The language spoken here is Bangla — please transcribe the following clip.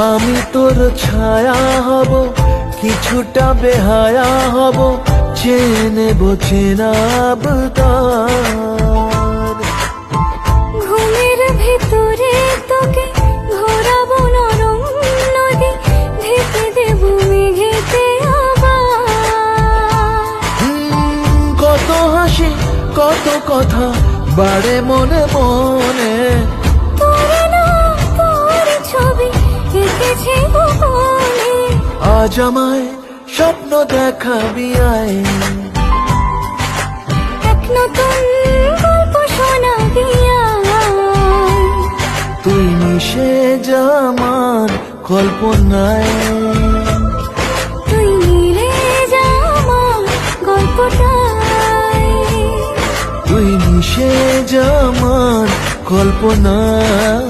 আমি তোর ছায়া হব, কিছুটা বেহায়া হব, চেনে চেনাব তার। ঘুমের ভেতরে তোকে ঘোরাবো নরম নদী, ঢেকে দেব মেঘেতে আবার। কত হাসি কত কথা বাড়ে মনে মনে, তোরে না তোর ছবি এঁকেছি গোপনে। আজ আমায় স্বপ্ন দেখাবি আয়, এক নতুন গল্প শোনাবি আয়। তুই মিশে যা আমার কল্পনায়, তুই মিলে যা আমার গল্পটায়। তুই মিশে যা আমার কল্পনায়।